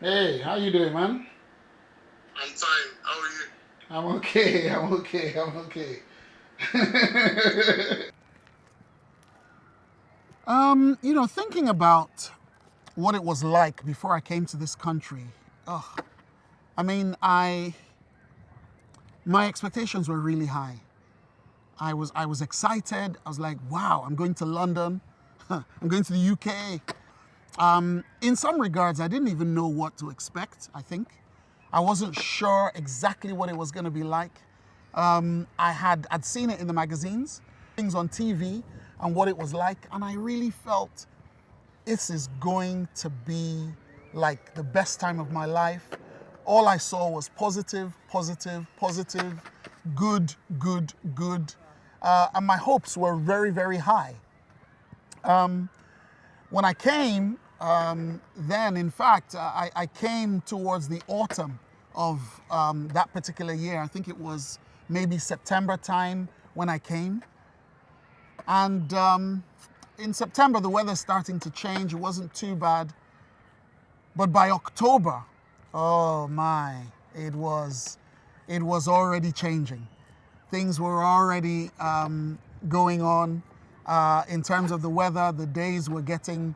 Hey, how you doing, man? I'm fine. How are you? I'm okay. I'm okay. I'm okay. Thinking about what it was like before I came to this country. Oh, I mean, I my expectations were really high. I was excited. I was like, wow, I'm going to London. I'm going to the UK. In some regards, I didn't even know what to expect, I think. I wasn't sure exactly what it was going to be like. I'd seen it in the magazines, things on TV, and what it was like, and I really felt this is going to be like the best time of my life. All I saw was positive, positive, positive, good, good, good. And my hopes were very, very high. When I came, then in fact, I came towards the autumn of that particular year. I think it was maybe September time when I came. And in September, the weather's starting to change. It wasn't too bad. But by October, oh my, it was, it was already changing. Things were already going on in terms of the weather. The days were getting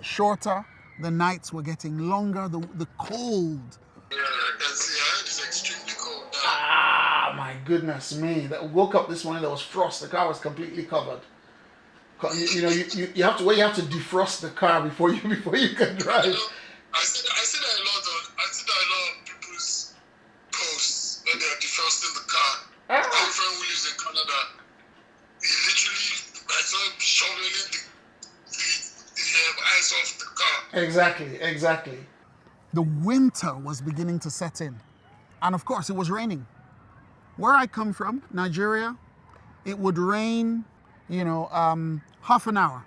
shorter. The nights were getting longer. The cold. Yeah, I can see. I heard it's extremely cold now. Ah, my goodness me! That woke up this morning. There was frost. The car was completely covered. You have to you have to defrost the car before you before you can You drive. know, I see that a lot of people's posts when they are defrosting the car. I have a Ah, friend who lives in Canada. He literally, I saw him shoveling the ice off the car. exactly, exactly. The winter was beginning to set in, and of course, it was raining. Where I come from, Nigeria, it would rain, half an hour.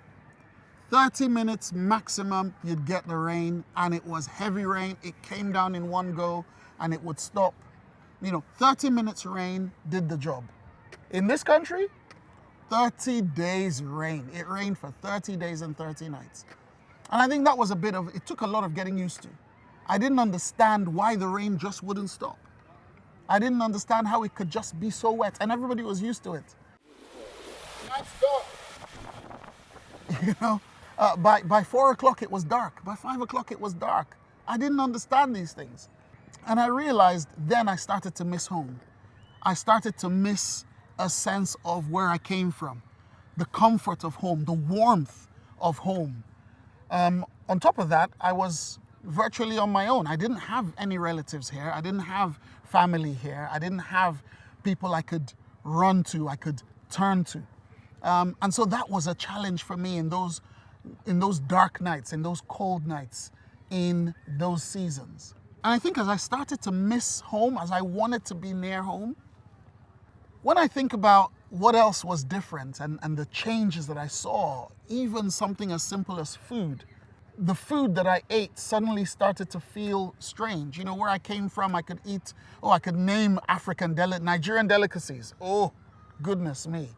30 minutes maximum, you'd get the rain, and it was heavy rain. It came down in one go, and it would stop. 30 minutes rain did the job. In this country, 30 days rain. It rained for 30 days and 30 nights. And I think that was it took a lot of getting used to. I didn't understand why the rain just wouldn't stop. I didn't understand how it could just be so wet, and everybody was used to it. Night's dark. You know, by 4 o'clock it was dark. By 5 o'clock it was dark. I didn't understand these things. And I realized then I started to miss home. I started to miss a sense of where I came from, the comfort of home, the warmth of home. On top of that, I was virtually on my own. I didn't have any relatives here. I didn't have family here. I didn't have people I could run to, I could turn to. And so that was a challenge for me in those dark nights, in those cold nights, in those seasons. And I think as I started to miss home, as I wanted to be near home, when I think about what else was different and the changes that I saw, even something as simple as food, the food that I ate suddenly started to feel strange. Where I came from, I could eat, I could name Nigerian delicacies. Oh, goodness me.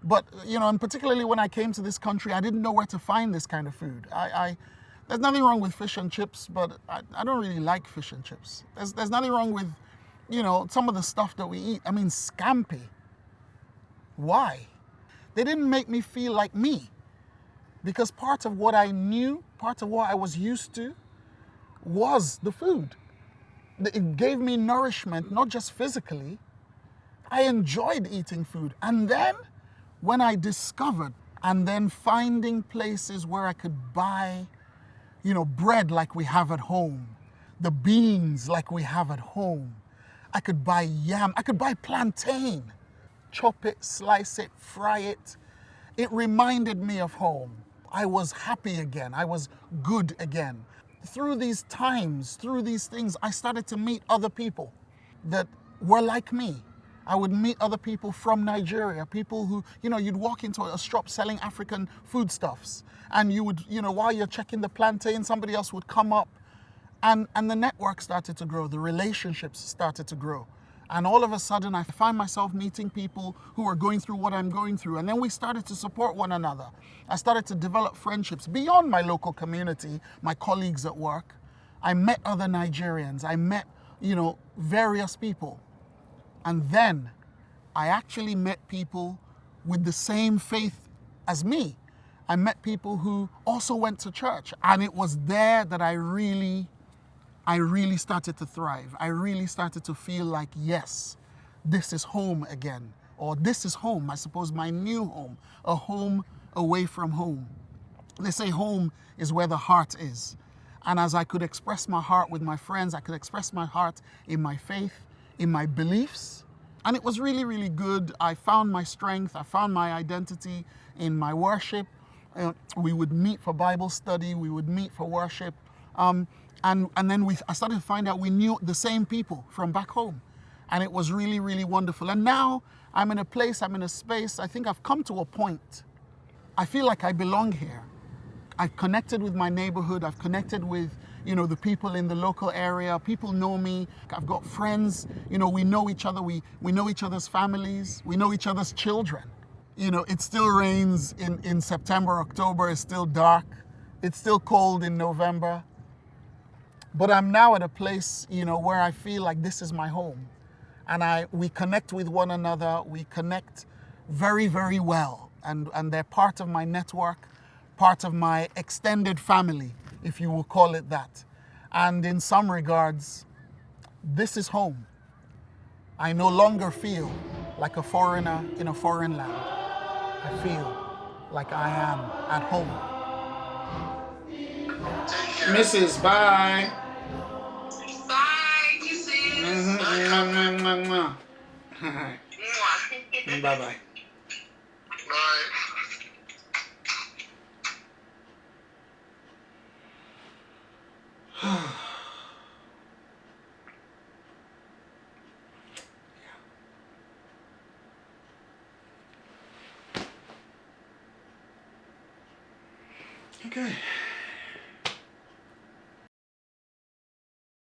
But, and particularly when I came to this country, I didn't know where to find this kind of food. There's nothing wrong with fish and chips, but I don't really like fish and chips. There's nothing wrong with, some of the stuff that we eat. I mean, scampi. Why? They didn't make me feel like me. Because part of what I knew, part of what I was used to, was the food. It gave me nourishment, not just physically. I enjoyed eating food. And then when I discovered, and then finding places where I could buy, bread like we have at home, the beans like we have at home. I could buy yam, I could buy plantain, chop it, slice it, fry it. It reminded me of home. I was happy again. I was good again. Through these times, through these things, I started to meet other people that were like me. I would meet other people from Nigeria, people who, you'd walk into a shop selling African foodstuffs, and you would, while you're checking the plantain, somebody else would come up, and the network started to grow, the relationships started to grow. And all of a sudden, I find myself meeting people who are going through what I'm going through. And then we started to support one another. I started to develop friendships beyond my local community, my colleagues at work, I met other Nigerians. I met, various people. And then I actually met people with the same faith as me. I met people who also went to church. And it was there that I really started to thrive. I really started to feel like, yes, this is home again. Or this is home, I suppose, my new home, a home away from home. They say home is where the heart is. And as I could express my heart with my friends, I could express my heart in my faith, in my beliefs. And it was really, really good. I found my strength. I found my identity in my worship. We would meet for Bible study. We would meet for worship. And then I started to find out we knew the same people from back home. And it was really, really wonderful. And now I'm in a place, I'm in a space, I think I've come to a point. I feel like I belong here. I've connected with my neighborhood. I've connected with, the people in the local area. People know me. I've got friends. We know each other. We know each other's families. We know each other's children. It still rains in September, October. It's still dark. It's still cold in November. But I'm now at a place, where I feel like this is my home. And we connect with one another. We connect very, very well. And they're part of my network, part of my extended family, if you will call it that. And in some regards, this is home. I no longer feel like a foreigner in a foreign land. I feel like I am at home. Mrs. Bye. Bye, kisses. Bye-bye. Bye. Okay.